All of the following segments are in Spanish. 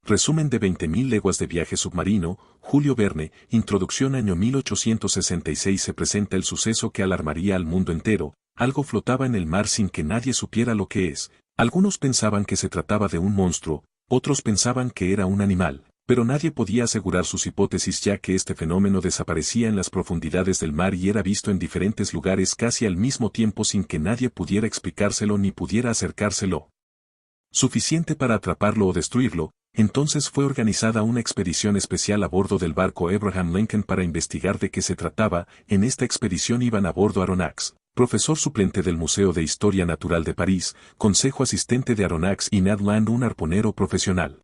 Resumen de 20.000 leguas de viaje submarino, Julio Verne, introducción año 1866. Se presenta el suceso que alarmaría al mundo entero, algo flotaba en el mar sin que nadie supiera lo que es. Algunos pensaban que se trataba de un monstruo, otros pensaban que era un animal, pero nadie podía asegurar sus hipótesis ya que este fenómeno desaparecía en las profundidades del mar y era visto en diferentes lugares casi al mismo tiempo sin que nadie pudiera explicárselo ni pudiera acercárselo suficiente para atraparlo o destruirlo. Entonces fue organizada una expedición especial a bordo del barco Abraham Lincoln para investigar de qué se trataba. En esta expedición iban a bordo Aronnax, profesor suplente del Museo de Historia Natural de París, consejo asistente de Aronnax y Ned Land, un arponero profesional.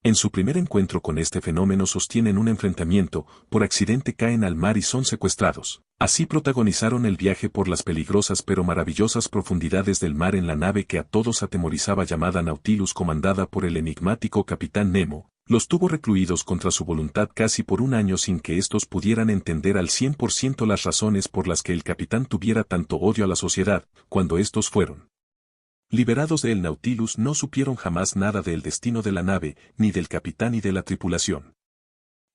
En su primer encuentro con este fenómeno sostienen un enfrentamiento, por accidente caen al mar y son secuestrados. Así protagonizaron el viaje por las peligrosas pero maravillosas profundidades del mar en la nave que a todos atemorizaba llamada Nautilus, comandada por el enigmático Capitán Nemo. Los tuvo recluidos contra su voluntad casi por un año sin que éstos pudieran entender al 100% las razones por las que el capitán tuviera tanto odio a la sociedad. Cuando estos fueron liberados del Nautilus no supieron jamás nada del destino de la nave, ni del capitán ni de la tripulación.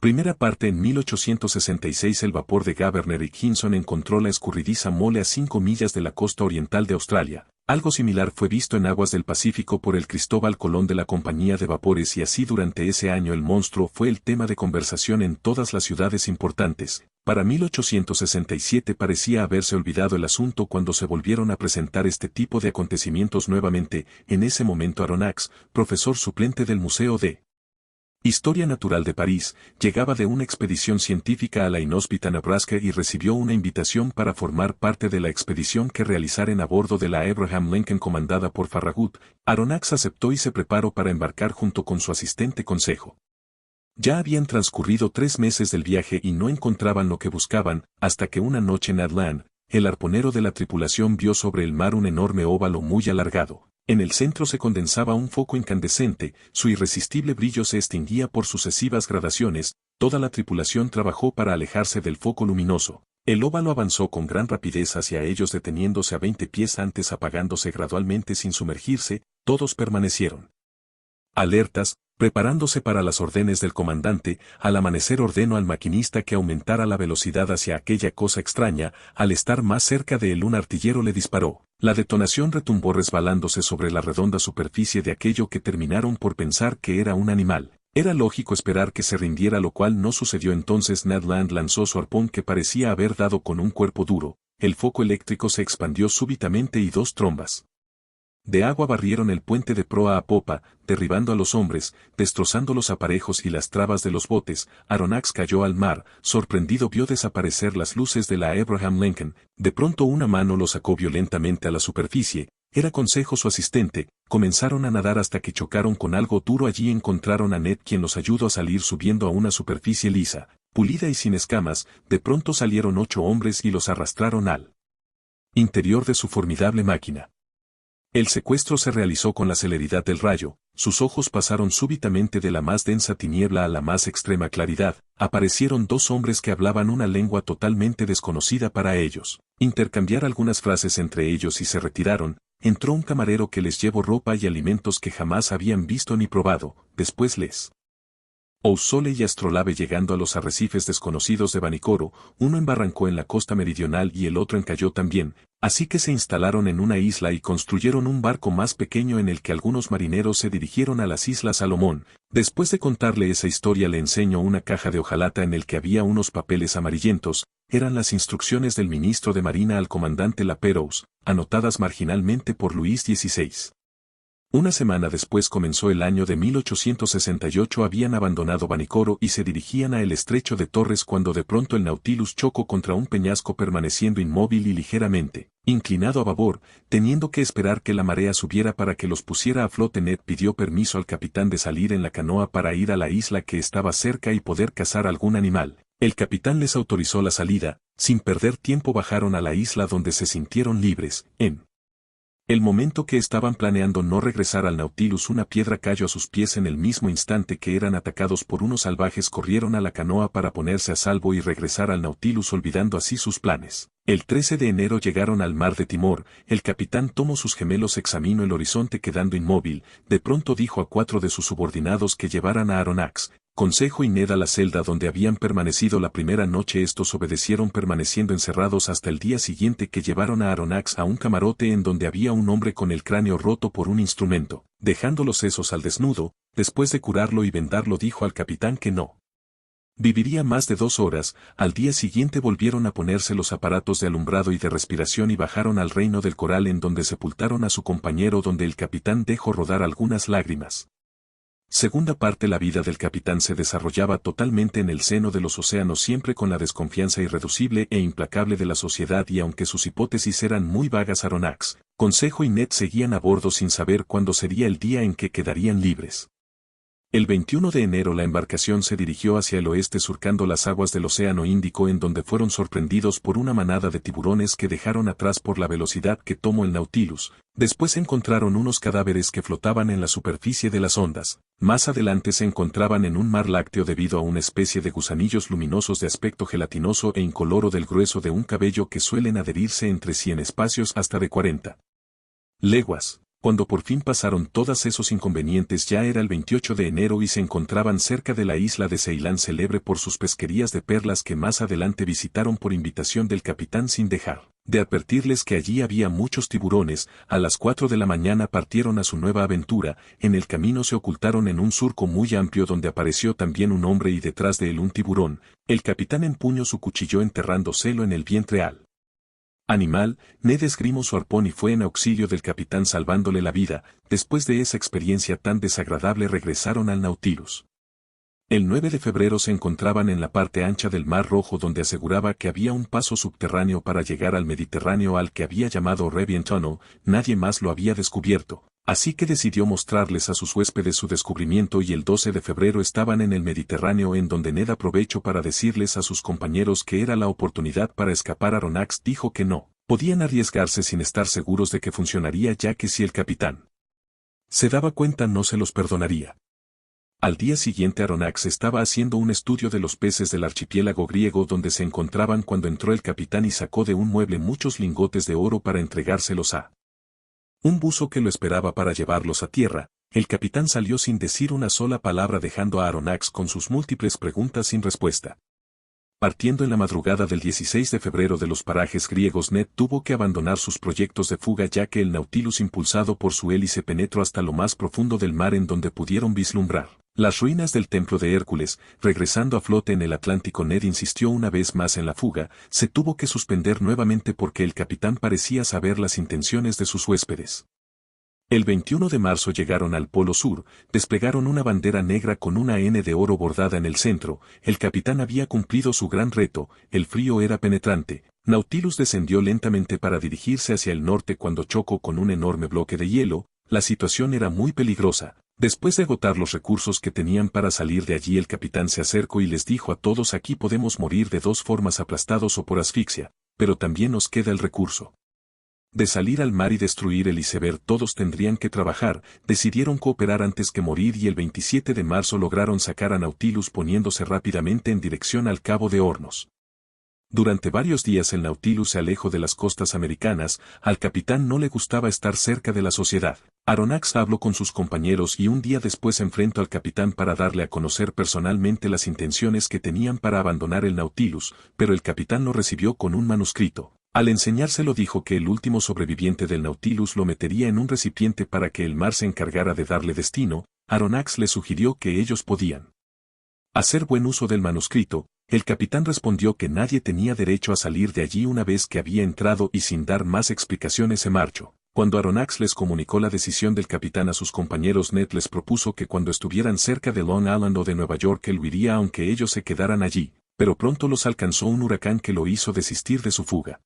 Primera parte. En 1866 el vapor de Gardner y Higginson encontró la escurridiza mole a 5 millas de la costa oriental de Australia. Algo similar fue visto en aguas del Pacífico por el Cristóbal Colón de la Compañía de Vapores y así durante ese año el monstruo fue el tema de conversación en todas las ciudades importantes. Para 1867 parecía haberse olvidado el asunto cuando se volvieron a presentar este tipo de acontecimientos nuevamente. En ese momento Aronnax, profesor suplente del Museo de Historia Natural de París, llegaba de una expedición científica a la inhóspita Nebraska y recibió una invitación para formar parte de la expedición que realizaran a bordo de la Abraham Lincoln comandada por Farragut. Aronnax aceptó y se preparó para embarcar junto con su asistente consejo. Ya habían transcurrido 3 meses del viaje y no encontraban lo que buscaban, hasta que una noche Ned Land, el arponero de la tripulación, vio sobre el mar un enorme óvalo muy alargado. En el centro se condensaba un foco incandescente, su irresistible brillo se extinguía por sucesivas gradaciones. Toda la tripulación trabajó para alejarse del foco luminoso. El óvalo avanzó con gran rapidez hacia ellos, deteniéndose a 20 pies antes, apagándose gradualmente sin sumergirse. Todos permanecieron alertas, preparándose para las órdenes del comandante. Al amanecer ordenó al maquinista que aumentara la velocidad hacia aquella cosa extraña. Al estar más cerca de él, un artillero le disparó. La detonación retumbó resbalándose sobre la redonda superficie de aquello que terminaron por pensar que era un animal. Era lógico esperar que se rindiera, lo cual no sucedió. Entonces Ned Land lanzó su arpón que parecía haber dado con un cuerpo duro. El foco eléctrico se expandió súbitamente y 2 trombas de agua barrieron el puente de proa a popa, derribando a los hombres, destrozando los aparejos y las trabas de los botes. Aronnax cayó al mar, sorprendido vio desaparecer las luces de la Abraham Lincoln. De pronto una mano lo sacó violentamente a la superficie. Era consejo, su asistente. Comenzaron a nadar hasta que chocaron con algo duro. Allí encontraron a Ned, quien los ayudó a salir subiendo a una superficie lisa, pulida y sin escamas. De pronto salieron 8 hombres y los arrastraron al interior de su formidable máquina. El secuestro se realizó con la celeridad del rayo. Sus ojos pasaron súbitamente de la más densa tiniebla a la más extrema claridad. Aparecieron 2 hombres que hablaban una lengua totalmente desconocida para ellos. Intercambiaron algunas frases entre ellos y se retiraron. Entró un camarero que les llevó ropa y alimentos que jamás habían visto ni probado. Después les Ousole y Astrolabe, llegando a los arrecifes desconocidos de Vanikoro. Uno embarrancó en la costa meridional y el otro encalló también, así que se instalaron en una isla y construyeron un barco más pequeño en el que algunos marineros se dirigieron a las Islas Salomón. Después de contarle esa historia le enseñó una caja de hojalata en el que había unos papeles amarillentos. Eran las instrucciones del ministro de Marina al comandante Lapérouse, anotadas marginalmente por Luis XVI. Una semana después comenzó el año de 1868. Habían abandonado Vanikoro y se dirigían a el estrecho de Torres cuando de pronto el Nautilus chocó contra un peñasco, permaneciendo inmóvil y ligeramente inclinado a babor, teniendo que esperar que la marea subiera para que los pusiera a flote. Ned pidió permiso al capitán de salir en la canoa para ir a la isla que estaba cerca y poder cazar algún animal. El capitán les autorizó la salida. Sin perder tiempo bajaron a la isla donde se sintieron libres. En El momento que estaban planeando no regresar al Nautilus, una piedra cayó a sus pies. En el mismo instante que eran atacados por unos salvajes, corrieron a la canoa para ponerse a salvo y regresar al Nautilus, olvidando así sus planes. El 13 de enero llegaron al mar de Timor. El capitán tomó sus gemelos, examinó el horizonte quedando inmóvil. De pronto dijo a 4 de sus subordinados que llevaran a Aronnax, Consejo y Ned a la celda donde habían permanecido la primera noche. Estos obedecieron, permaneciendo encerrados hasta el día siguiente, que llevaron a Aronnax a un camarote en donde había un hombre con el cráneo roto por un instrumento. Dejando los sesos al desnudo, después de curarlo y vendarlo, dijo al capitán que no viviría más de 2 horas. Al día siguiente volvieron a ponerse los aparatos de alumbrado y de respiración y bajaron al reino del coral, en donde sepultaron a su compañero, donde el capitán dejó rodar algunas lágrimas. Segunda parte. La vida del capitán se desarrollaba totalmente en el seno de los océanos, siempre con la desconfianza irreducible e implacable de la sociedad, y aunque sus hipótesis eran muy vagas, Aronnax, Consejo y Ned seguían a bordo sin saber cuándo sería el día en que quedarían libres. El 21 de enero la embarcación se dirigió hacia el oeste, surcando las aguas del Océano Índico, en donde fueron sorprendidos por una manada de tiburones que dejaron atrás por la velocidad que tomó el Nautilus. Después encontraron unos cadáveres que flotaban en la superficie de las ondas. Más adelante se encontraban en un mar lácteo debido a una especie de gusanillos luminosos de aspecto gelatinoso e incoloro, del grueso de un cabello, que suelen adherirse entre sí en espacios hasta de 40 leguas. Cuando por fin pasaron todos esos inconvenientes, ya era el 28 de enero y se encontraban cerca de la isla de Ceilán, célebre por sus pesquerías de perlas, que más adelante visitaron por invitación del capitán, sin dejar de advertirles que allí había muchos tiburones. A las 4 de la mañana partieron a su nueva aventura. En el camino se ocultaron en un surco muy amplio, donde apareció también un hombre y detrás de él un tiburón. El capitán empuñó su cuchillo, enterrándoselo en el vientre al animal. Ned esgrimó su arpón y fue en auxilio del capitán, salvándole la vida. Después de esa experiencia tan desagradable regresaron al Nautilus. El 9 de febrero se encontraban en la parte ancha del Mar Rojo, donde aseguraba que había un paso subterráneo para llegar al Mediterráneo, al que había llamado Rebien Tunnel. Nadie más lo había descubierto, así que decidió mostrarles a sus huéspedes su descubrimiento, y el 12 de febrero estaban en el Mediterráneo, en donde Ned aprovechó para decirles a sus compañeros que era la oportunidad para escapar. Aronnax dijo que no podían arriesgarse sin estar seguros de que funcionaría, ya que si el capitán se daba cuenta no se los perdonaría. Al día siguiente Aronnax estaba haciendo un estudio de los peces del archipiélago griego donde se encontraban cuando entró el capitán y sacó de un mueble muchos lingotes de oro para entregárselos a un buzo que lo esperaba para llevarlos a tierra. El capitán salió sin decir una sola palabra, dejando a Aronnax con sus múltiples preguntas sin respuesta. Partiendo en la madrugada del 16 de febrero de los parajes griegos, Ned tuvo que abandonar sus proyectos de fuga, ya que el Nautilus, impulsado por su hélice, penetró hasta lo más profundo del mar, en donde pudieron vislumbrar las ruinas del templo de Hércules. Regresando a flote en el Atlántico, Ned insistió una vez más en la fuga. Se tuvo que suspender nuevamente porque el capitán parecía saber las intenciones de sus huéspedes. El 21 de marzo llegaron al Polo Sur, desplegaron una bandera negra con una N de oro bordada en el centro. El capitán había cumplido su gran reto. El frío era penetrante. Nautilus descendió lentamente para dirigirse hacia el norte cuando chocó con un enorme bloque de hielo. La situación era muy peligrosa. Después de agotar los recursos que tenían para salir de allí, el capitán se acercó y les dijo a todos: aquí podemos morir de 2 formas, aplastados o por asfixia, pero también nos queda el recurso de salir al mar y destruir el iceberg. Todos tendrían que trabajar. Decidieron cooperar antes que morir, y el 27 de marzo lograron sacar a Nautilus, poniéndose rápidamente en dirección al Cabo de Hornos. Durante varios días el Nautilus se alejó de las costas americanas. Al capitán no le gustaba estar cerca de la sociedad. Aronnax habló con sus compañeros y un día después enfrentó al capitán para darle a conocer personalmente las intenciones que tenían para abandonar el Nautilus, pero el capitán lo recibió con un manuscrito. Al enseñárselo dijo que el último sobreviviente del Nautilus lo metería en un recipiente para que el mar se encargara de darle destino. Aronnax le sugirió que ellos podían hacer buen uso del manuscrito. El capitán respondió que nadie tenía derecho a salir de allí una vez que había entrado, y sin dar más explicaciones se marchó. Cuando Aronnax les comunicó la decisión del capitán a sus compañeros, Ned les propuso que cuando estuvieran cerca de Long Island o de Nueva York él huiría aunque ellos se quedaran allí, pero pronto los alcanzó un huracán que lo hizo desistir de su fuga.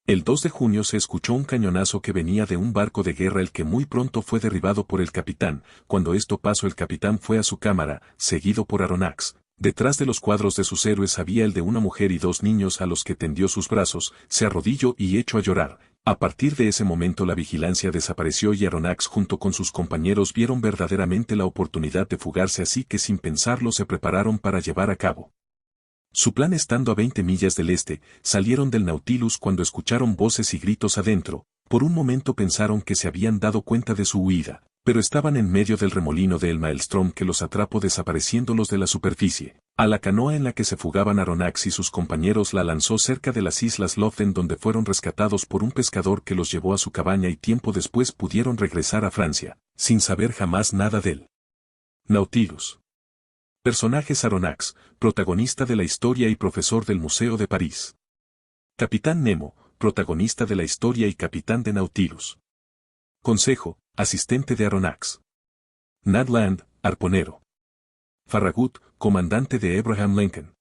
El 2 de junio se escuchó un cañonazo que venía de un barco de guerra, el que muy pronto fue derribado por el capitán. Cuando esto pasó, el capitán fue a su cámara, seguido por Aronnax. Detrás de los cuadros de sus héroes había el de una mujer y 2 niños a los que tendió sus brazos. Se arrodilló y echó a llorar. A partir de ese momento la vigilancia desapareció y Aronnax junto con sus compañeros vieron verdaderamente la oportunidad de fugarse, así que sin pensarlo se prepararon para llevar a cabo su plan. Estando a 20 millas del este, salieron del Nautilus cuando escucharon voces y gritos adentro. Por un momento pensaron que se habían dado cuenta de su huida, pero estaban en medio del remolino del Maelstrom que los atrapó desapareciéndolos de la superficie. A la canoa en la que se fugaban Aronnax y sus compañeros la lanzó cerca de las islas Loften, donde fueron rescatados por un pescador que los llevó a su cabaña y tiempo después pudieron regresar a Francia, sin saber jamás nada del Nautilus. Personajes: Aronnax, protagonista de la historia y profesor del Museo de París. Capitán Nemo, protagonista de la historia y capitán de Nautilus. Consejo, asistente de Aronnax. Ned Land, arponero. Farragut, comandante de Abraham Lincoln.